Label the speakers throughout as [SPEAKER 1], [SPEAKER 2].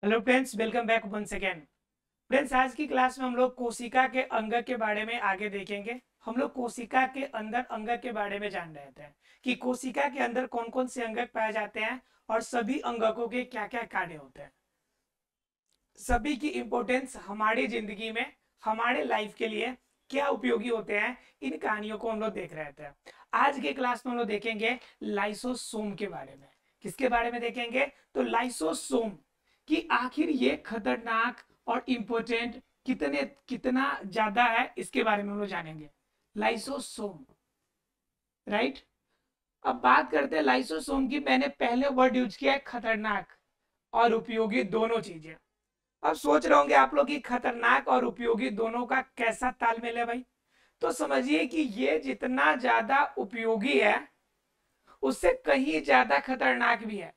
[SPEAKER 1] Hello friends, welcome back once again. Friends, आज की class में हम लोग कोशिका के अंग के बारे में आगे देखेंगे। हम लोग कोशिका के अंदर अंग के बारे में जान रहे थे कि कोशिका के अंदर कौन कौन से अंग पाए जाते हैं और सभी अंगकों के क्या क्या कार्य होते हैं। सभी की इंपॉर्टेंस हमारी जिंदगी में, हमारे लाइफ के लिए क्या उपयोगी होते हैं, इन कहानियों को हम लोग देख रहे थे। आज के क्लास में हम लोग देखेंगे लाइसोसोम के बारे में। किसके बारे में देखेंगे? तो लाइसोसोम कि आखिर ये खतरनाक और इम्पोर्टेंट कितना ज्यादा है, इसके बारे में हम लोग जानेंगे। Lysosome, right. अब बात करते हैं लाइसोसोम की। मैंने पहले वर्ड यूज किया है खतरनाक और उपयोगी, दोनों चीजें। अब सोच रहे होंगे आप लोग कि खतरनाक और उपयोगी दोनों का कैसा तालमेल है भाई। तो समझिए कि ये जितना ज्यादा उपयोगी है उससे कहीं ज्यादा खतरनाक भी है।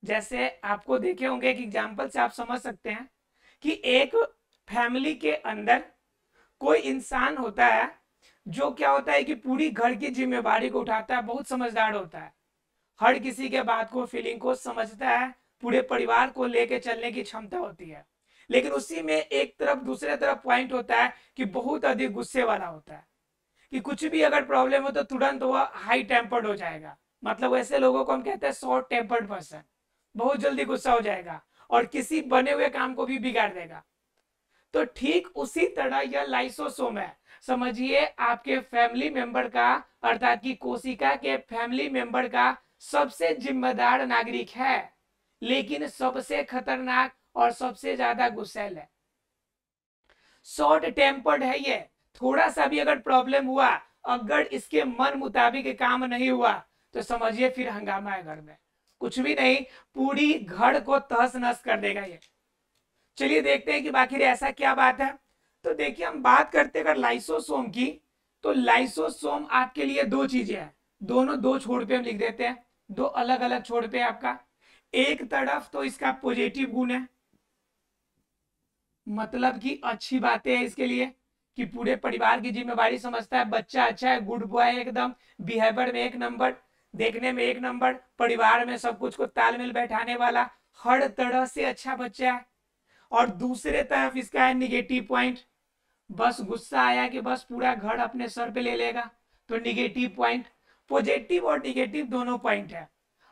[SPEAKER 1] जैसे आपको देखे होंगे एक एग्जाम्पल से आप समझ सकते हैं कि एक फैमिली के अंदर कोई इंसान होता है जो क्या होता है कि पूरी घर की जिम्मेवारी को उठाता है, बहुत समझदार होता है, हर किसी के बात को, फीलिंग को समझता है, पूरे परिवार को लेके चलने की क्षमता होती है। लेकिन उसी में एक तरफ दूसरे तरफ पॉइंट होता है कि बहुत अधिक गुस्से वाला होता है, कि कुछ भी अगर प्रॉब्लम हो तो तुरंत वो हाई टेम्पर्ड हो जाएगा। मतलब ऐसे लोगों को हम कहते हैं शॉर्ट टेम्पर्ड पर्सन। बहुत जल्दी गुस्सा हो जाएगा और किसी बने हुए काम को भी बिगाड़ देगा। तो ठीक उसी तरह यह लाइसोसोम है। समझिए आपके फैमिली मेंबर का, अर्थात की कोशिका के फैमिली मेंबर का सबसे जिम्मेदार नागरिक है, लेकिन सबसे खतरनाक और सबसे ज्यादा गुस्सैल है। शॉर्ट टेम्पर्ड है ये। थोड़ा सा भी अगर प्रॉब्लम हुआ, अगर इसके मन मुताबिक काम नहीं हुआ, तो समझिए फिर हंगामा है घर में। कुछ भी नहीं, पूरी घर को तहस नहस कर देगा ये। चलिए देखते हैं कि आखिर ऐसा क्या बात है। तो देखिए, हम बात करते हैं अगर लाइसोसोम की, तो लाइसोसोम आपके लिए दो चीजें हैं। दोनों दो छोर पे हम लिख देते हैं, दो अलग अलग छोर पे आपका। एक तरफ तो इसका पॉजिटिव गुण है, मतलब कि अच्छी बातें हैं इसके लिए, कि पूरे परिवार की जिम्मेवारी समझता है, बच्चा अच्छा है, गुड बॉय है एकदम, बिहेवियर में एक नंबर, देखने में एक नंबर, परिवार में सब कुछ को तालमेल बैठाने वाला, हर तरह से अच्छा बच्चा है। और दूसरे तरफ इसका है निगेटिव पॉइंट। बस गुस्सा आया कि बस पूरा घर अपने सर पे ले लेगा, तो निगेटिव पॉइंट। पॉजिटिव और निगेटिव दोनों पॉइंट है।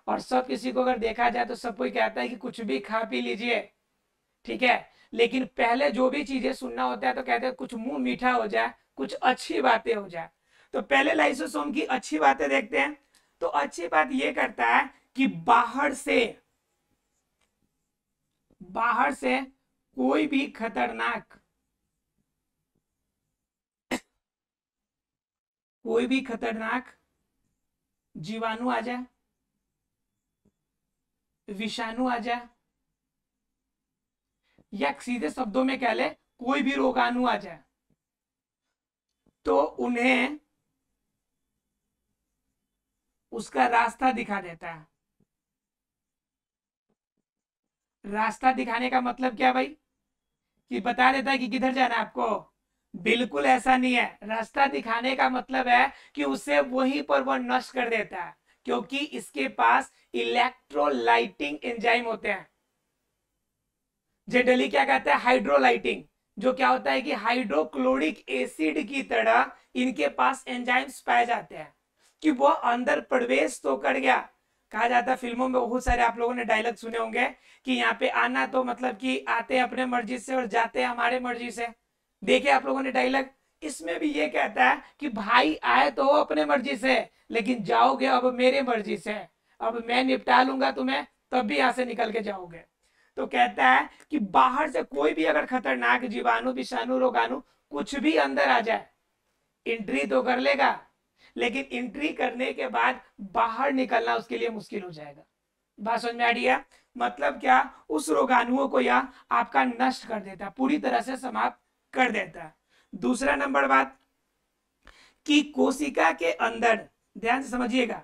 [SPEAKER 1] और सब किसी को अगर देखा जाए तो सब कोई कहता है कि कुछ भी खा पी लीजिए, ठीक है, लेकिन पहले जो भी चीजें सुनना होता है तो कहते हैं कुछ मुंह मीठा हो जाए, कुछ अच्छी बातें हो जाए। तो पहले लाइसोसोम की अच्छी बातें देखते हैं। तो अच्छी बात यह करता है कि बाहर से कोई भी खतरनाक जीवाणु आ जाए, विषाणु आ जाए, या सीधे शब्दों में कह ले कोई भी रोगाणु आ जाए, तो उन्हें उसका रास्ता दिखा देता है। रास्ता दिखाने का मतलब क्या भाई? कि बता देता है कि किधर जाना है आपको। बिल्कुल ऐसा नहीं है। रास्ता दिखाने का मतलब है कि उसे वहीं पर वह नष्ट कर देता है, क्योंकि इसके पास इलेक्ट्रोलाइटिंग एंजाइम होते हैं। जनरली क्या कहते हैं? हाइड्रोलाइटिंग। जो क्या होता है कि हाइड्रोक्लोरिक एसिड की तरह इनके पास एंजाइम्स पाए जाते हैं, कि वो अंदर प्रवेश तो कर गया। कहा जाता है, फिल्मों में बहुत सारे आप लोगों ने डायलॉग सुने होंगे कि यहाँ पे आना तो मतलब कि आते हैं अपने मर्जी से और जाते हैं हमारे मर्जी से। देखे आप लोगों ने डायलॉग? इसमें भी ये कहता है कि भाई आए तो अपने मर्जी से, लेकिन जाओगे अब मेरे मर्जी से। अब मैं निपटा लूंगा तुम्हें, तब भी यहां से निकल के जाओगे। तो कहता है कि बाहर से कोई भी अगर खतरनाक जीवाणु, विषाणु, रोगाणु कुछ भी अंदर आ जाए, एंट्री तो कर लेगा, लेकिन एंट्री करने के बाद बाहर निकलना उसके लिए मुश्किल हो जाएगा। बात समझ में आ रही है? मतलब क्या? उस रोगाणुओं को यह आपका नष्ट कर देता है, पूरी तरह से समाप्त कर देता है। दूसरा नंबर बात, कि कोशिका के अंदर, ध्यान से समझिएगा,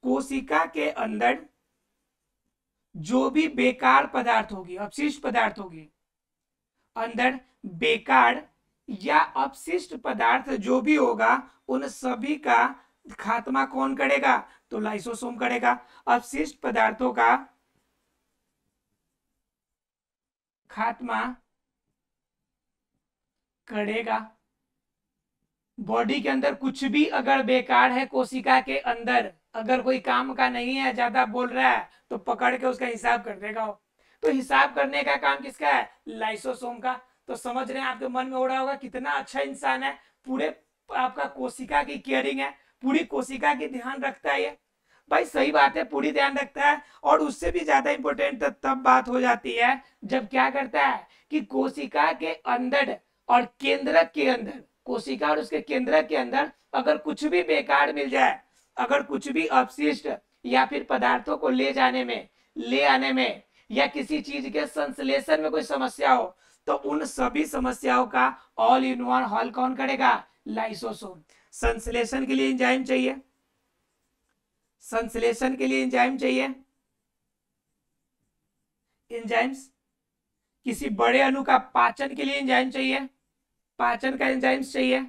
[SPEAKER 1] कोशिका के अंदर जो भी बेकार पदार्थ होगी, अपशिष्ट पदार्थ होगी, अंदर बेकार या अपशिष्ट पदार्थ जो भी होगा, उन सभी का खात्मा कौन करेगा? तो लाइसोसोम करेगा। अपशिष्ट पदार्थों का खात्मा करेगा। बॉडी के अंदर कुछ भी अगर बेकार है कोशिका के अंदर, अगर कोई काम का नहीं है, ज्यादा बोल रहा है, तो पकड़ के उसका हिसाब कर देगा वो। तो हिसाब करने का काम किसका है? लाइसोसोम का। तो समझ रहे हैं, आपके मन में हो रहा होगा कितना अच्छा इंसान है, पूरे आपका कोशिका की केयरिंग है, पूरी कोशिका की ध्यान रखता है ये। भाई सही बात है, पूरी ध्यान रखता है। और उससे भी ज्यादा इंपॉर्टेंट तब बात हो जाती है जब क्या करता है कि कोशिका के अंदर और केंद्रक के अंदर, कोशिका और उसके केंद्रक के अंदर अगर कुछ भी बेकार मिल जाए, अगर कुछ भी अपशिष्ट या फिर पदार्थों को ले जाने में, ले आने में, या किसी चीज के संश्लेषण में कोई समस्या हो, तो उन सभी समस्याओं का ऑल इन वन हल कौन करेगा? लाइसोसोम। संश्लेषण के लिए एंजाइम चाहिए, संश्लेषण के लिए एंजाइम चाहिए, एंजाइम्स। किसी बड़े अणु का पाचन के लिए एंजाइम चाहिए, पाचन का एंजाइम्स चाहिए।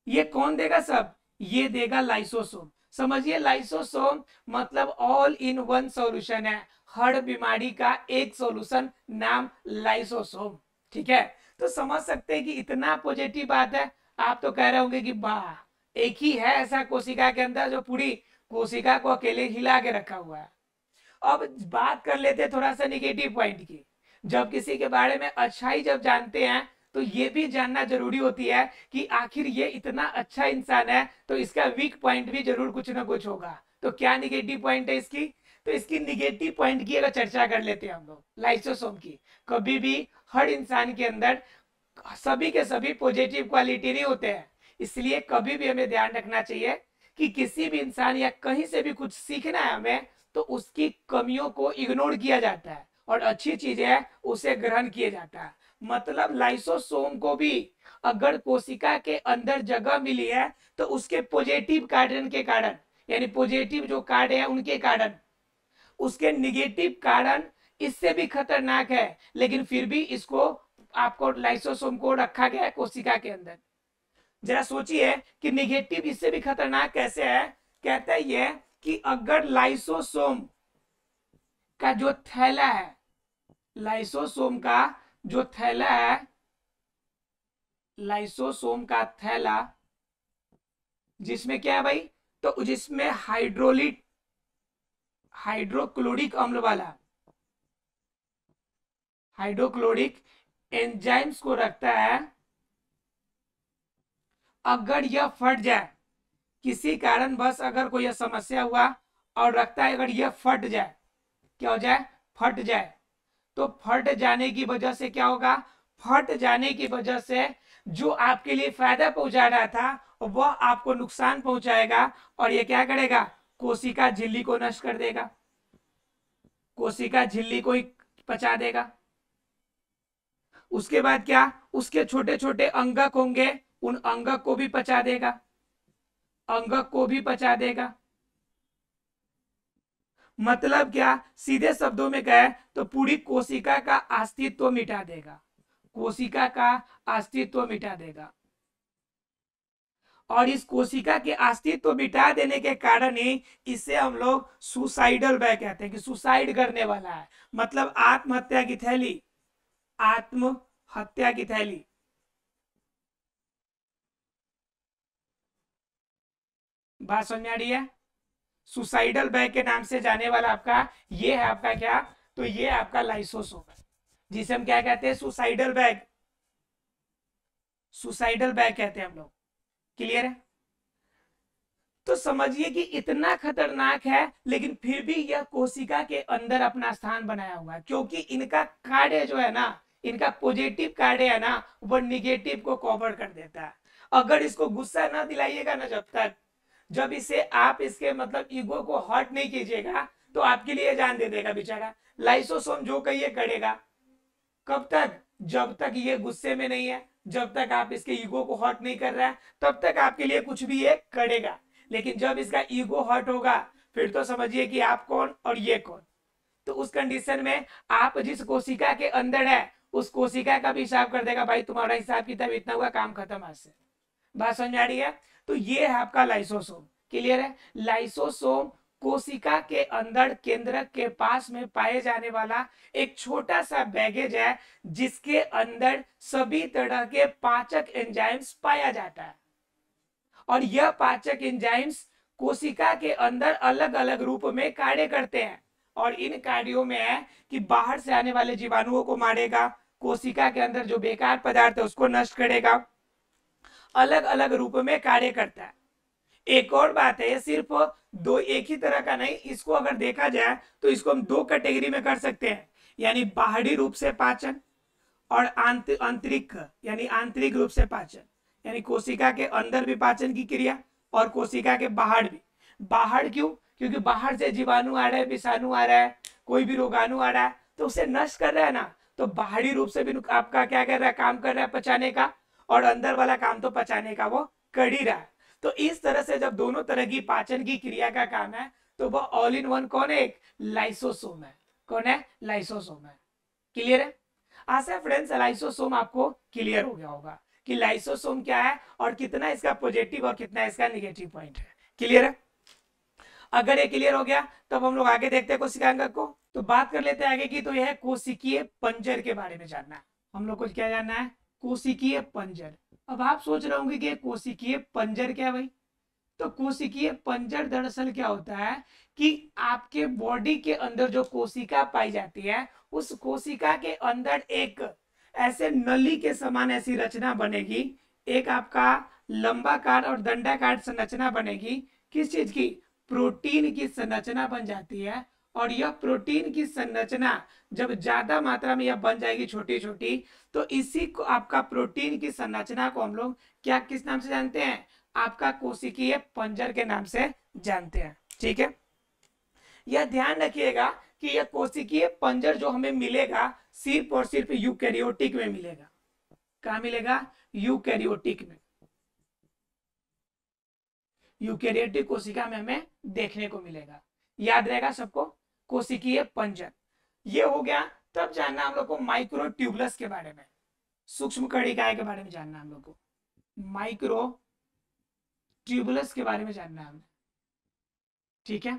[SPEAKER 1] ये कौन देगा सब? ये देगा लाइसोसोम। समझिए, लाइसोसोम मतलब ऑल इन वन सॉल्यूशन है, हर बीमारी का एक सॉल्यूशन, नाम लाइसोसोम। ठीक है, तो समझ सकते हैं कि इतना पॉजिटिव बात है। आप तो कह रहे होंगे कि वाह, एक ही है ऐसा कोशिका के अंदर जो पूरी कोशिका को अकेले हिला के रखा हुआ है। अब बात कर लेते हैं थोड़ा सा निगेटिव पॉइंट की। जब किसी के बारे में अच्छाई जब जानते हैं, तो ये भी जानना जरूरी होती है कि आखिर ये इतना अच्छा इंसान है, तो इसका वीक पॉइंट भी जरूर कुछ ना कुछ होगा। तो क्या निगेटिव पॉइंट है इसकी? तो इसकी निगेटिव पॉइंट की अगर चर्चा कर लेते हैं हम लोग, लाइसोसोम की। कभी भी हर इंसान के अंदर सभी के सभी पॉजिटिव क्वालिटी नहीं होते हैं, इसलिए कभी भी हमें ध्यान रखना चाहिए कि किसी भी इंसान या कहीं से भी कुछ सीखना है हमें, तो उसकी कमियों को इग्नोर किया जाता है और अच्छी चीजें है उसे ग्रहण किया जाता है। मतलब लाइसोसोम को भी अगर कोशिका के अंदर जगह मिली है, तो उसके पॉजिटिव कारण के कारण, यानी पॉजिटिव जो कार्य है उनके कारण, उसके निगेटिव कारण इससे भी खतरनाक है, लेकिन फिर भी इसको, आपको लाइसोसोम को रखा गया है कोशिका के अंदर। जरा सोचिए कि निगेटिव इससे भी खतरनाक कैसे है। कहता है ये कि अगर लाइसोसोम का जो थैला है, लाइसोसोम का जो थैला है, लाइसोसोम का थैला, जिसमें क्या है भाई? तो जिसमें हाइड्रोक्लोरिक अम्ल वाला, हाइड्रोक्लोरिक एंजाइम्स को रखता है। अगर यह फट जाए, किसी कारण बस अगर कोई समस्या हुआ और रखता है, अगर यह फट जाए, क्या हो जाए? फट जाए। तो फट जाने की वजह से क्या होगा? फट जाने की वजह से जो आपके लिए फायदा पहुंचा रहा था, वह आपको नुकसान पहुंचाएगा। और ये क्या करेगा? कोशिका झिल्ली को नष्ट कर देगा, कोशिका झिल्ली को ही पचा देगा। उसके बाद क्या? उसके छोटे छोटे अंगक होंगे, उन अंगक को भी पचा देगा, अंगक को भी पचा देगा। मतलब क्या? सीधे शब्दों में कहे तो पूरी कोशिका का अस्तित्व मिटा देगा, कोशिका का अस्तित्व मिटा देगा। और इस कोशिका के अस्तित्व मिटा देने के कारण ही इसे हम लोग सुसाइडल बैग कहते हैं, कि सुसाइड करने वाला है, मतलब आत्महत्या की थैली, आत्महत्या की थैली। बात समझ में आ रही है? सुसाइडल बैग के नाम से जाने वाला आपका ये है, आपका क्या? तो ये आपका लाइसोसोम है, जिसे हम क्या कहते हैं? सुसाइडल बैग, सुसाइडल बैग कहते हैं हम लोग। क्लियर है? तो समझिए कि इतना खतरनाक है, लेकिन फिर भी यह कोशिका के अंदर अपना स्थान बनाया हुआ है, क्योंकि इनका कार्य जो है ना, इनका पॉजिटिव कार्य है ना, वह निगेटिव को कवर कर देता है। अगर इसको गुस्सा ना दिलाइएगा ना, जब तक, जब इसे आप इसके मतलब ईगो को हर्ट नहीं कीजिएगा, तो आपके लिए जान दे देगा बेचारा। लाइसोसोम जो कहिए करेगा। कब तक? जब तक ये गुस्से में नहीं है, जब तक आप इसके ईगो को हर्ट नहीं कर रहा है, तब तक आपके लिए कुछ भी ये करेगा। लेकिन जब इसका ईगो हर्ट होगा, फिर तो समझिए कि आप कौन और ये कौन। तो उस कंडीशन में आप जिस कोशिका के अंदर है, उस कोशिका का भी हिसाब कर देगा, भाई तुम्हारा हिसाब किताब इतना हुआ, काम खत्म आज से। बात समझ आ रही है? तो ये है आपका लाइसोसोम। क्लियर है? लाइसोसोम कोशिका के अंदर केंद्रक के पास में पाए जाने वाला एक छोटा सा बैगेज है जिसके अंदर सभी तरह के पाचक एंजाइम्स पाया जाता है। और यह पाचक एंजाइम्स कोशिका के अंदर अलग अलग रूप में कार्य करते हैं और इन कार्यों में है कि बाहर से आने वाले जीवाणुओं को मारेगा, कोशिका के अंदर जो बेकार पदार्थ है उसको नष्ट करेगा, अलग अलग रूप में कार्य करता है। एक और बात है, सिर्फ दो एक ही तरह का नहीं, इसको अगर देखा जाए तो इसको हम दो कैटेगरी में कर सकते हैं, यानी बाहरी रूप से पाचन और आंतरिक यानी आंतरिक रूप से पाचन, यानी कोशिका के अंदर भी पाचन की क्रिया और कोशिका के बाहर भी। बाहर क्यों? क्योंकि बाहर से जीवाणु आ रहा है, विषाणु आ रहा है, कोई भी रोगाणु आ रहा है तो उसे नष्ट कर रहा है ना, तो बाहरी रूप से भी आपका क्या कर रहा है, काम कर रहा है पचाने का, और अंदर वाला काम तो पचाने का वो कर ही रहा है। तो इस तरह से जब दोनों तरह की पाचन की क्रिया का काम है तो वह ऑल इन वन कौन है, एक लाइसोसोम है। कौन है? लाइसोसोम है। क्लियर है? आशा है फ्रेंड्स लाइसोसोम आपको क्लियर हो गया होगा कि लाइसोसोम क्या है और कितना इसका पॉजिटिव और कितना इसका नेगेटिव पॉइंट है। क्लियर है? अगर ये क्लियर हो गया तब हम लोग आगे देखते हैं कोशिका अंग को। तो बात कर लेते हैं आगे की, तो यह है कोशिकीय पंजर के बारे में जानना है हम लोग को। क्या जानना है? कोशिकीय पंजर। अब आप सोच रहे होंगे कि कोशिकीय पंजर क्या है भाई? तो कोशिकीय पंजर दरअसल क्या होता है कि आपके बॉडी के अंदर जो कोशिका पाई जाती है उस कोशिका के अंदर एक ऐसे नली के समान ऐसी रचना बनेगी, एक आपका लंबाकार और दंडाकार संरचना बनेगी। किस चीज की? प्रोटीन की संरचना बन जाती है। और यह प्रोटीन की संरचना जब ज्यादा मात्रा में यह बन जाएगी छोटी छोटी, तो इसी को आपका प्रोटीन की संरचना को हम लोग क्या किस नाम से जानते हैं? आपका कोशिकीय पंजर के नाम से जानते हैं। ठीक है, यह ध्यान रखिएगा कि यह कोशिकीय पंजर जो हमें मिलेगा सिर्फ और सिर्फ यूकैरियोटिक में मिलेगा। कहाँ मिलेगा? यूकैरियोटिक में। यूकैरियोटिक कोशिका में हमें देखने को मिलेगा। याद रहेगा सबको, कोशिकीय पंजर। ये हो गया। तब जानना हम लोग को माइक्रो ट्यूबुलस के बारे में, सूक्ष्म कणिकाएं के बारे में जानना हम लोग को। माइक्रो ट्यूबुलस के बारे में जानना है हमें। ठीक है,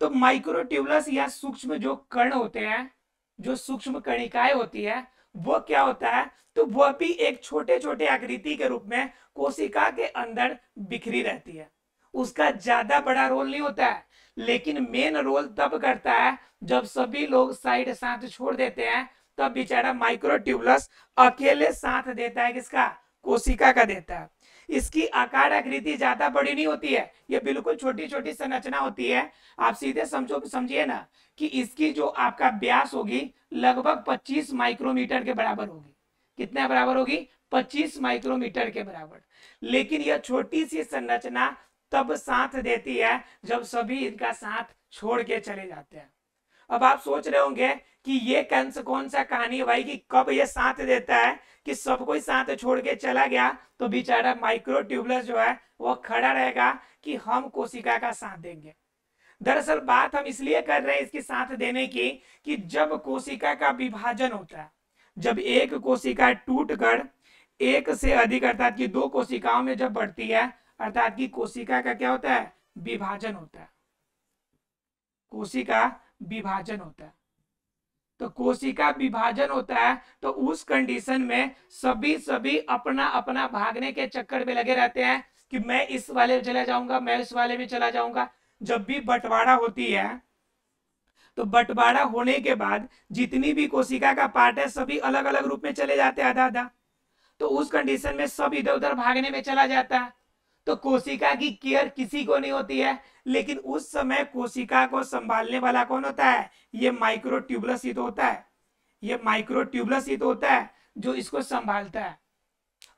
[SPEAKER 1] तो माइक्रो ट्यूबुलस या सूक्ष्म जो कण होते हैं, जो सूक्ष्म कणिकाएं होती है, वो क्या होता है? तो वह भी एक छोटे छोटे आकृति के रूप में कोशिका के अंदर बिखरी रहती है। उसका ज्यादा बड़ा रोल नहीं होता है, लेकिन मेन रोल तब करता है जब सभी लोग साइड साथ छोड़ देते हैं, तब बेचारा माइक्रो ट्यूबुलस अकेले साथ देता है। किसका? कोशिका का देता है। इसकी आकार आकृति ज्यादा बड़ी नहीं होती है, ये बिल्कुल छोटी छोटी संरचना होती है। आप सीधे समझिए ना कि इसकी जो आपका व्यास होगी लगभग 25 माइक्रोमीटर के बराबर होगी। कितने बराबर होगी? 25 माइक्रोमीटर के बराबर। लेकिन यह छोटी सी संरचना तब साथ देती है जब सभी इनका साथ छोड़ के चले जाते हैं। अब आप सोच रहे होंगे कि ये कौन सा कहानी है भाई कि कब ये साथ देता है कि सब कोई साथ छोड़ के चला गया तो बेचारा माइक्रो ट्यूबुलस जो है वो खड़ा रहेगा कि हम कोशिका का साथ देंगे। दरअसल बात हम इसलिए कर रहे हैं इसकी साथ देने की कि जब कोशिका का विभाजन होता है, जब एक कोशिका टूटकर एक से अधिक अर्थात कि दो कोशिकाओं में जब बढ़ती है, अर्थात कि कोशिका का क्या होता है? विभाजन होता है। कोशिका विभाजन होता है। तो कोशिका विभाजन होता है तो उस कंडीशन में सभी अपना अपना भागने के चक्कर में लगे रहते हैं कि मैं इस वाले में चला जाऊंगा, मैं इस वाले में चला जाऊंगा। जब भी बंटवारा होती है तो बंटवारा होने के बाद जितनी भी कोशिका का पार्ट है सभी अलग अलग रूप में चले जाते हैं, आधा आधा। तो उस कंडीशन में सब इधर उधर भागने में चला जाता है, तो कोशिका की केयर किसी को नहीं होती है। लेकिन उस समय कोशिका को संभालने वाला कौन होता है? ये माइक्रो ट्यूबुलस ही तो होता है। ये माइक्रो ट्यूबुलस ही तो होता है जो इसको संभालता है।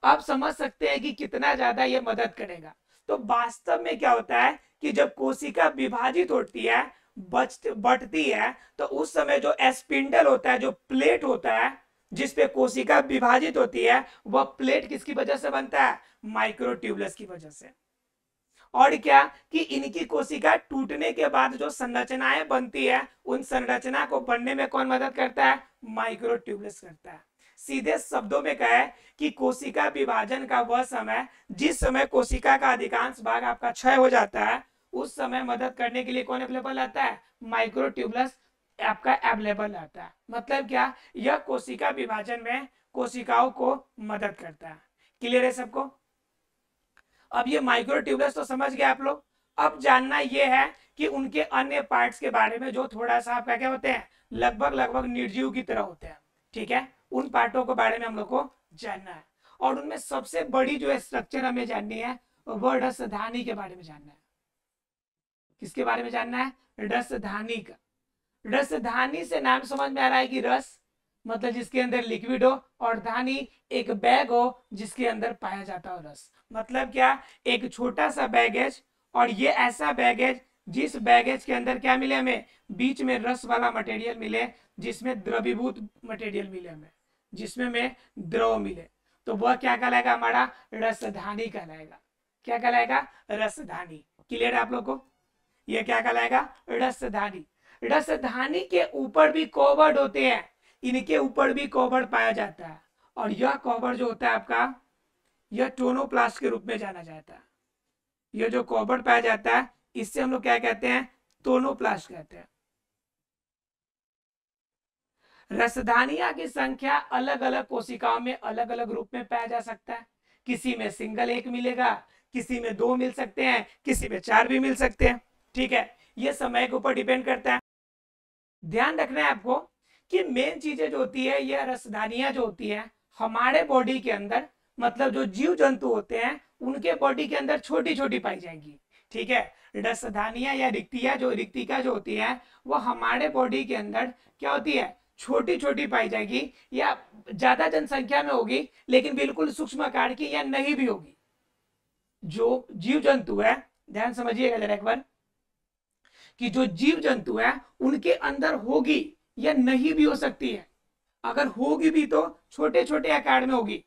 [SPEAKER 1] आप समझ सकते हैं कि कितना ज्यादा ये मदद करेगा। तो वास्तव में क्या होता है कि जब कोशिका विभाजित होती है, बढ़ती है, तो उस समय जो स्पिंडल होता है, जो प्लेट होता है जिसपे कोशिका विभाजित होती है, वह प्लेट किसकी वजह से बनता है? माइक्रो ट्यूबुलस की वजह से। और क्या कि इनकी कोशिका टूटने के बाद जो संरचनाएं बनती है, उन संरचना को बनने में कौन मदद करता है? माइक्रो ट्यूबुलस करता है। सीधे शब्दों में कहे कि कोशिका विभाजन का वह समय, जिस समय कोशिका का अधिकांश भाग आपका क्षय हो जाता है, उस समय मदद करने के लिए कौन अवेलेबल आता है? माइक्रोट्यूबुलस आपका अवेलेबल आता है। मतलब क्या? यह कोशिका विभाजन में कोशिकाओं को मदद करता है। क्लियर है सबको? अब ये माइक्रोट्यूबुलस तो समझ गए आप लोग। अब जानना ये है कि उनके अन्य पार्ट्स के बारे में जो थोड़ा सा आपका क्या होते हैं, लगभग लगभग निर्जीव की तरह होते हैं। ठीक है, उन पार्टों के बारे में हम लोग को जानना है। और उनमें सबसे बड़ी जो स्ट्रक्चर हमें जाननी है वो रसधानी के बारे में जानना है। किसके बारे में जानना है? रसधानी का। रसधानी से नाम समझ में आ रहा है कि रस मतलब जिसके अंदर लिक्विड हो, और धानी एक बैग हो जिसके अंदर पाया जाता हो रस। मतलब क्या? एक छोटा सा बैगेज, और ये ऐसा बैगेज जिस बैगेज के अंदर क्या मिले हमें? बीच में रस वाला मटेरियल मिले, जिसमें द्रवीभूत मटेरियल मिले हमें, जिसमें में द्रव मिले, तो वह क्या कहलाएगा? हमारा रसधानी कहलाएगा। क्या कहलाएगा? रसधानी। क्लियर है आप लोग को? यह क्या कहलाएगा? रसधानी। रसधानी के ऊपर भी कवर्ड होते हैं, इनके ऊपर भी कवर्ड पाया जाता है, और यह कवर्ड जो होता है आपका, यह टोनोप्लास्ट के रूप में जाना जाता है। यह जो कवर्ड पाया जाता है इससे हम लोग क्या कहते हैं? टोनोप्लास्ट कहते हैं। रसधानियां की संख्या अलग अलग कोशिकाओं में अलग अलग रूप में पाया जा सकता है। किसी में सिंगल एक मिलेगा, किसी में 2 मिल सकते हैं, किसी में 4 भी मिल सकते हैं। ठीक है, ये समय के ऊपर डिपेंड करता है। ध्यान रखना है आपको कि मेन चीजें जो होती है, ये रसधानियां जो होती है हमारे बॉडी के अंदर, मतलब जो जीव जंतु होते हैं उनके बॉडी के अंदर छोटी छोटी पाई जाएंगी। ठीक है, रसधानियां या रिक्तिका जो होती है वो हमारे बॉडी के अंदर क्या होती है? छोटी छोटी पाई जाएगी, या ज्यादा जनसंख्या में होगी लेकिन बिल्कुल सूक्ष्म आकार की, या नहीं भी होगी। जो जीव जंतु है, ध्यान समझिएगा जरा एक बार, कि जो जीव जंतु है उनके अंदर होगी या नहीं भी हो सकती है। अगर होगी भी तो छोटे छोटे आकार में होगी।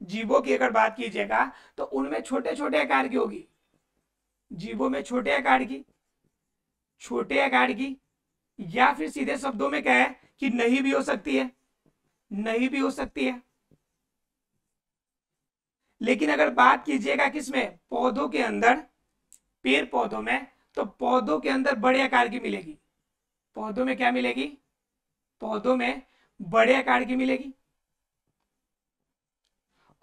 [SPEAKER 1] जीवों की अगर बात कीजिएगा तो उनमें छोटे छोटे आकार की होगी। जीवों में छोटे आकार की, या फिर सीधे शब्दों में क्या है कि नहीं भी हो सकती है, नहीं भी हो सकती है। लेकिन अगर बात कीजिएगा किसमें? पौधों के अंदर, पेड़ पौधों में, तो पौधों के अंदर बड़े आकार की मिलेगी। पौधों में क्या मिलेगी? पौधों में बड़े आकार की मिलेगी।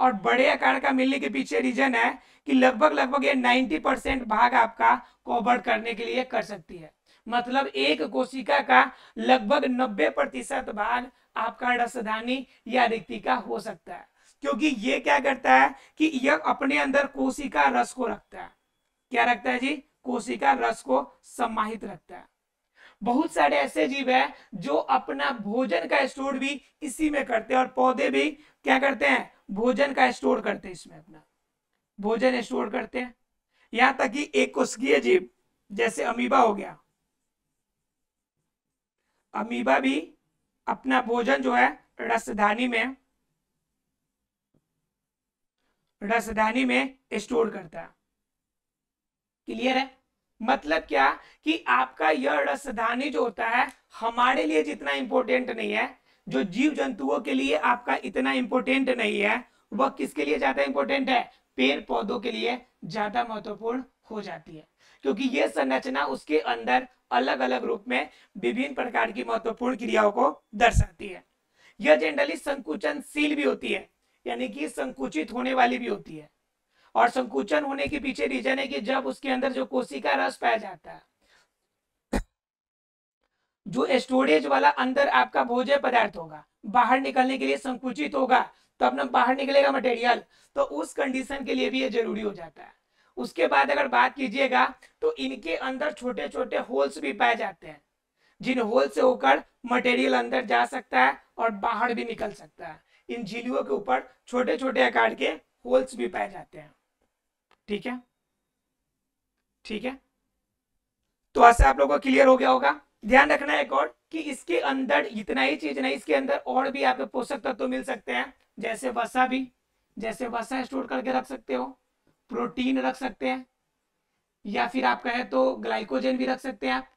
[SPEAKER 1] और बड़े आकार का मिलने के पीछे रीजन है कि लगभग लगभग ये 90% भाग आपका कवर करने के लिए कर सकती है। मतलब एक कोशिका का लगभग 90% भाग आपका रसधानी या रिक्तिका हो सकता है, क्योंकि ये क्या करता है कि यह अपने अंदर कोशिका रस को रखता है। क्या रखता है जी? कोशिका रस को समाहित रखता है। बहुत सारे ऐसे जीव है जो अपना भोजन का स्टोर भी इसी में करते हैं, और पौधे भी क्या करते हैं? भोजन का स्टोर करते हैं, इसमें अपना भोजन स्टोर करते हैं। यहां तक कि एक कोशिकीय जीव जैसे अमीबा हो गया, अमीबा भी अपना भोजन जो है रसधानी में स्टोर करता है। क्लियर है? मतलब क्या कि आपका यह रसधानी जो होता है हमारे लिए जितना इंपॉर्टेंट नहीं है, जो जीव जंतुओं के लिए आपका इतना इंपॉर्टेंट नहीं है, वह किसके लिए ज्यादा इंपॉर्टेंट है? पेड़ पौधों के लिए ज्यादा महत्वपूर्ण हो जाती है, क्योंकि यह संरचना उसके अंदर अलग अलग रूप में विभिन्न प्रकार की महत्वपूर्ण क्रियाओं को दर्शाती है। यह जनरली संकुचनशील भी होती है, यानी कि संकुचित होने वाली भी होती है। और संकुचन होने के पीछे रीजन है कि जब उसके अंदर जो कोशिका रस पाया जाता है, जो स्टोरेज वाला अंदर आपका भोज्य पदार्थ होगा, बाहर निकलने के लिए संकुचित होगा, तो अपना बाहर निकलेगा मटेरियल, तो उस कंडीशन के लिए भी ये जरूरी हो जाता है। उसके बाद अगर बात कीजिएगा तो इनके अंदर छोटे छोटे होल्स भी पाए जाते हैं, जिन होल से होकर मटेरियल अंदर जा सकता है और बाहर भी निकल सकता है। इन झिल्लियों के ऊपर छोटे छोटे आकार के होल्स भी पाए जाते हैं। ठीक है, ठीक है, तो ऐसे आप लोगों को क्लियर हो गया होगा। ध्यान रखना है एक और कि इसके अंदर इतना ही चीज नहीं, इसके अंदर और भी आपको पोषक तत्व मिल सकते हैं, जैसे वसा भी, जैसे वसा स्टोर करके रख सकते हो, प्रोटीन रख सकते हैं, या फिर आप कहें तो ग्लाइकोजन भी रख सकते हैं, आप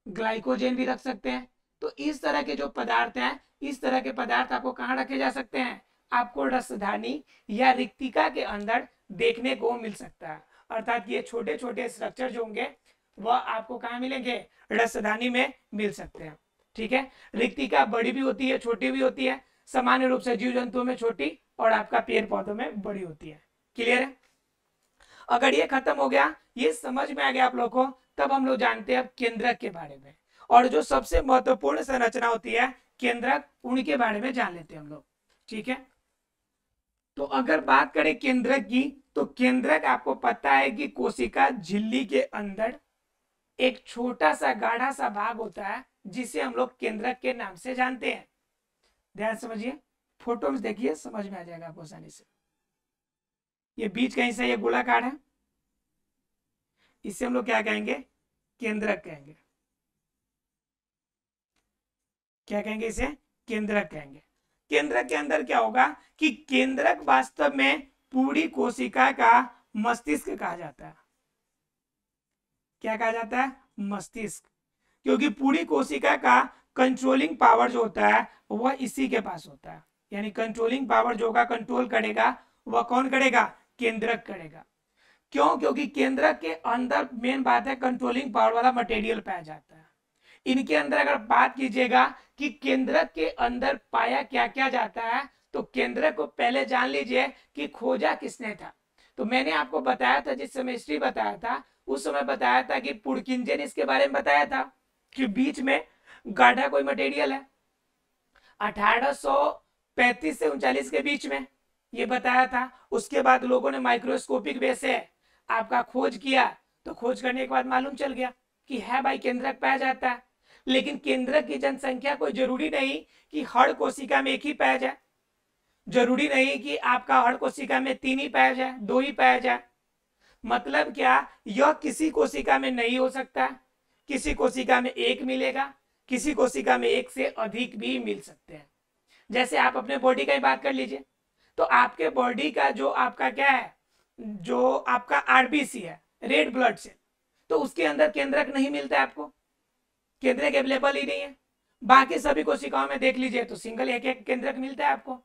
[SPEAKER 1] ग्लाइकोजन भी रख सकते हैं। तो इस तरह के जो पदार्थ हैं, इस तरह के पदार्थ आपको कहाँ रखे जा सकते हैं? आपको रसधानी या रिक्तिका के अंदर देखने को मिल सकता है। अर्थात ये छोटे छोटे स्ट्रक्चर जो होंगे वह आपको कहाँ मिलेंगे, रसधानी में मिल सकते हैं। ठीक है, रिक्तिका बड़ी भी होती है छोटी भी होती है, सामान्य रूप से जीव जंतुओं में छोटी और आपका पेड़ पौधों में बड़ी होती है। क्लियर है? अगर ये खत्म हो गया, ये समझ में आ गया आप लोगों को, तब हम लोग जानते हैं अब केंद्रक के बारे में, और जो सबसे महत्वपूर्ण संरचना होती है केंद्रक, उनके बारे में जान लेते हैं हम लोग। ठीक है, तो अगर बात करें केंद्रक की, तो केंद्रक आपको पता है कि कोशिका झिल्ली के अंदर एक छोटा सा गाढ़ा सा भाग होता है जिसे हम लोग केंद्रक के नाम से जानते हैं। ध्यान समझिए, फोटो में देखिए, समझ में आ जाएगा आपको आसानी से। ये बीच कहीं से ये गोलाकार है, इसे हम लोग क्या कहेंगे, केंद्रक कहेंगे। क्या कहेंगे इसे, केंद्रक कहेंगे। केंद्रक के अंदर क्या होगा कि केंद्रक वास्तव में पूरी कोशिका का मस्तिष्क कहा जाता है। क्या कहा जाता है, मस्तिष्क, क्योंकि पूरी कोशिका का कंट्रोलिंग पावर जो होता है वह इसी के पास होता है। यानी कंट्रोलिंग पावर जो होगा, कंट्रोल करेगा, वह कौन करेगा, केंद्रक करेगा। क्यों, क्योंकि केंद्रक के अंदर मेन बात है कंट्रोलिंग पावर वाला मटेरियल पाया जाता है। इनके अंदर अगर बात कीजिएगा कि केंद्रक के अंदर पाया क्या क्या जाता है, तो केंद्रक को पहले जान लीजिए कि खोजा किसने था। तो मैंने आपको बताया था, जिस समय हिस्ट्री बताया था उस समय बताया था कि पुरकिंजन इसके बारे में बताया था कि बीच में गाढ़ा कोई मटेरियल है। 1835 से 39 के बीच में ये बताया था। उसके बाद लोगों ने माइक्रोस्कोपिक वे से आपका खोज किया, तो खोज करने के बाद मालूम चल गया कि है भाई केंद्रक पाया जाता है। लेकिन केंद्रक की जनसंख्या कोई जरूरी नहीं कि हर कोशिका में एक ही पाया जाए, जरूरी नहीं कि आपका हर कोशिका में 3 ही पाया जाए, 2 ही पाया जाए। मतलब क्या, यह किसी कोशिका में नहीं हो सकता, किसी कोशिका में 1 मिलेगा, किसी कोशिका में 1 से अधिक भी मिल सकते हैं। जैसे आप अपने बॉडी का ही बात कर लीजिए, तो आपके बॉडी का जो आपका क्या है, जो आपका आरबीसी है, रेड ब्लड सेल, तो उसके अंदर केंद्रक नहीं मिलता है आपको, केंद्रक अवेलेबल ही नहीं है। बाकी सभी कोशिकाओं में देख लीजिए तो सिंगल एक एक केंद्रक मिलता है आपको।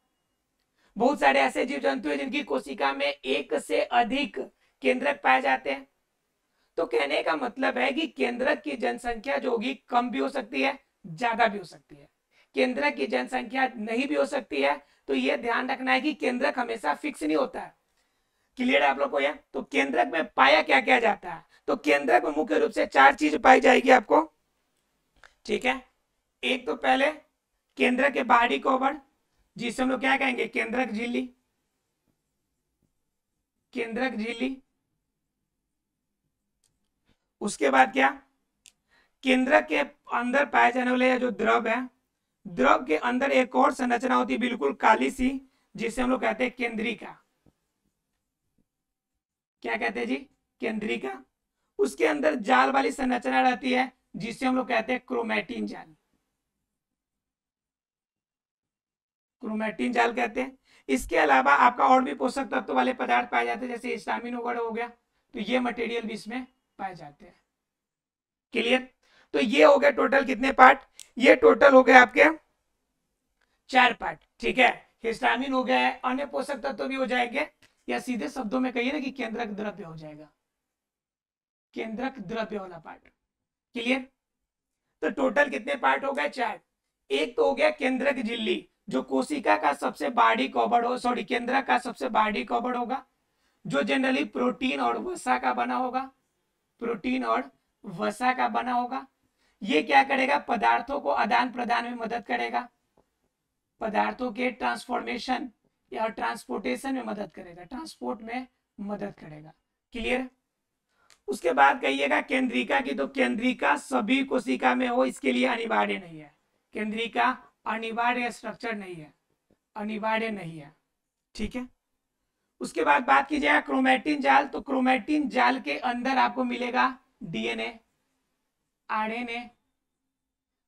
[SPEAKER 1] बहुत सारे ऐसे जीव जंतु हैं जिनकी कोशिका में 1 से अधिक केंद्रक पाए जाते हैं। तो कहने का मतलब है कि केंद्रक की जनसंख्या जो होगी कम भी हो सकती है, ज्यादा भी हो सकती है। केंद्रक की जनसंख्या नहीं भी हो सकती है, तो यह ध्यान रखना है कि केंद्रक हमेशा फिक्स नहीं होता है। क्लियर है आप लोग को यह? तो केंद्रक में पाया क्या क्या जाता है, तो केंद्रक में मुख्य रूप से 4 चीज पाई जाएगी आपको। ठीक है, एक तो पहले केंद्रक के बाहरी कवर, जिसे हम लोग क्या कहेंगे, केंद्रक झिल्ली, केंद्रक झिल्ली। उसके बाद क्या, केंद्रक के अंदर पाए जाने वाले जो द्रव है, द्रव के अंदर एक और संरचना होती है बिल्कुल काली सी, जिसे हम लोग कहते हैं केंद्रिका। क्या कहते हैं जी, केंद्रिका। उसके अंदर जाल वाली संरचना रहती है जिसे हम लोग कहते हैं क्रोमैटिन जाल, क्रोमैटिन जाल कहते हैं। इसके अलावा आपका और भी पोषक तत्व वाले पदार्थ पाए जाते हैं, जैसे हिस्टामिन वगैरह हो गया, तो ये मटेरियल भी इसमें पाए जाते हैं। क्लियर? तो ये हो गए टोटल कितने पार्ट, ये टोटल हो गए आपके 4 पार्ट। ठीक है, हिस्टामिन हो गया, अन्य पोषक तत्व भी हो जाएंगे, या सीधे शब्दों में कहिए ना कि केंद्रक द्रव्य हो जाएगा, केंद्रक द्रव्य वाला पार्ट। क्लियर? तो टोटल कितने पार्ट हो गए, 4। एक तो हो गया केंद्रक झिल्ली, जो कोशिका का सबसे बाहरी कवर हो, सॉरी केंद्रक का सबसे बाहरी कवर होगा, जो जनरली प्रोटीन और वसा का बना होगा, प्रोटीन और वसा का बना होगा। ये क्या करेगा, पदार्थों को आदान प्रदान में मदद करेगा, पदार्थों के ट्रांसफॉर्मेशन या ट्रांसपोर्टेशन में मदद करेगा, ट्रांसपोर्ट में मदद करेगा। क्लियर? उसके बाद कहिएगा केंद्रिका की, तो केंद्रिका सभी कोशिका में हो इसके लिए अनिवार्य नहीं है, केंद्रिका अनिवार्य स्ट्रक्चर नहीं है, अनिवार्य नहीं है। ठीक है, उसके बाद बात की जाए क्रोमैटिन जाल, तो क्रोमैटिन जाल के अंदर आपको मिलेगा डीएनए, आरएनए,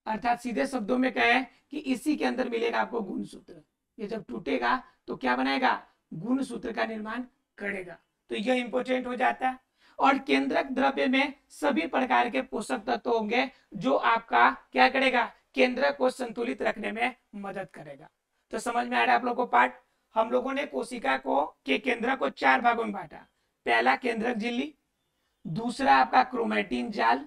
[SPEAKER 1] अर्थात सीधे शब्दों में कहें कि इसी के अंदर मिलेगा आपको गुणसूत्र। ये जब टूटेगा तो क्या बनाएगा, गुणसूत्र का निर्माण करेगा। तो यह इंपॉर्टेंट हो जाता है। और केंद्रक द्रव्य में सभी प्रकार के पोषक तत्व होंगे जो आपका क्या करेगा, केंद्रक को संतुलित रखने में मदद करेगा। तो समझ में आ रहा है आप लोगों को पार्ट? हम लोगों ने कोशिका को के केंद्र को 4 भागों में बांटा, पहला केंद्रक झिल्ली, दूसरा आपका क्रोमेटिन जाल,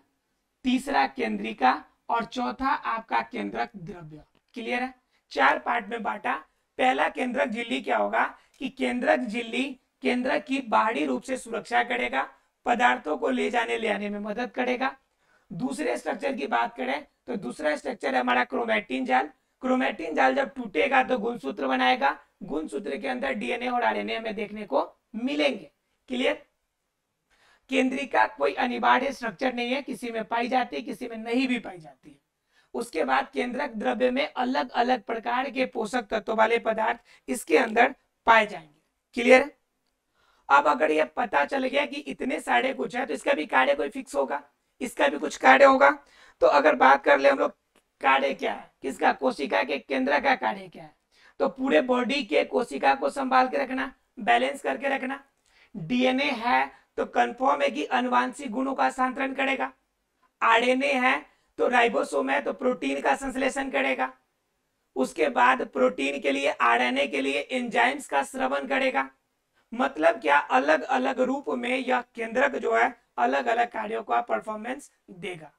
[SPEAKER 1] तीसरा केंद्रिका और चौथा आपका केंद्रक द्रव्य। क्लियर है? 4 पार्ट में बांटा। पहला केंद्रक झिल्ली क्या होगा कि केंद्रक झिल्ली केंद्रक की बाहरी रूप से सुरक्षा करेगा, पदार्थों को ले जाने ले आने में मदद करेगा। दूसरे स्ट्रक्चर की बात करें तो दूसरा स्ट्रक्चर है हमारा क्रोमेटिन जाल। क्रोमेटिन जाल जब टूटेगा तो गुणसूत्र बनाएगा, गुणसूत्र के अंदर डीएनए और आरएनए हमें देखने को मिलेंगे। क्लियर? केंद्रिका कोई अनिवार्य स्ट्रक्चर नहीं है, किसी में पाई जाती है, किसी में नहीं भी पाई जाती है। उसके बाद केंद्रक द्रव्य में अलग अलग प्रकार के पोषक तत्वों वाले पदार्थ इसके अंदर पाए जाएंगे। क्लियर? अब अगर ये पता चल गया कि इतने सारे कुछ है तो इसका भी कार्य कोई फिक्स होगा, इसका भी कुछ कार्य होगा। तो अगर बात कर ले हम लोग कार्य क्या है किसका, कोशिका के केंद्र का कार्य क्या है, तो पूरे बॉडी के कोशिका को संभाल के रखना, बैलेंस करके रखना। डीएनए है तो कंफर्म है कि अनुवांशिक गुणों का हस्तांतरण करेगा। आरएनए है तो राइबोसोम है तो प्रोटीन का संश्लेषण करेगा। उसके बाद प्रोटीन के लिए आरएनए के लिए एंजाइम्स का स्रवण करेगा। मतलब क्या, अलग अलग रूप में यह केंद्रक जो है अलग अलग कार्यों का परफॉर्मेंस देगा।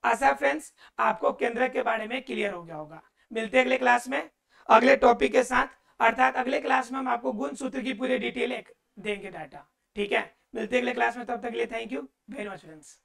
[SPEAKER 1] आशा फ्रेंड्स आपको केंद्रक के बारे में क्लियर हो गया होगा। मिलते हैं अगले क्लास में अगले टॉपिक के साथ, अर्थात अगले क्लास में हम आपको गुणसूत्र की पूरी डिटेल देंगे डाटा। ठीक है, मिलते हैं अगले क्लास में, तब तक के लिए thank you very much friends.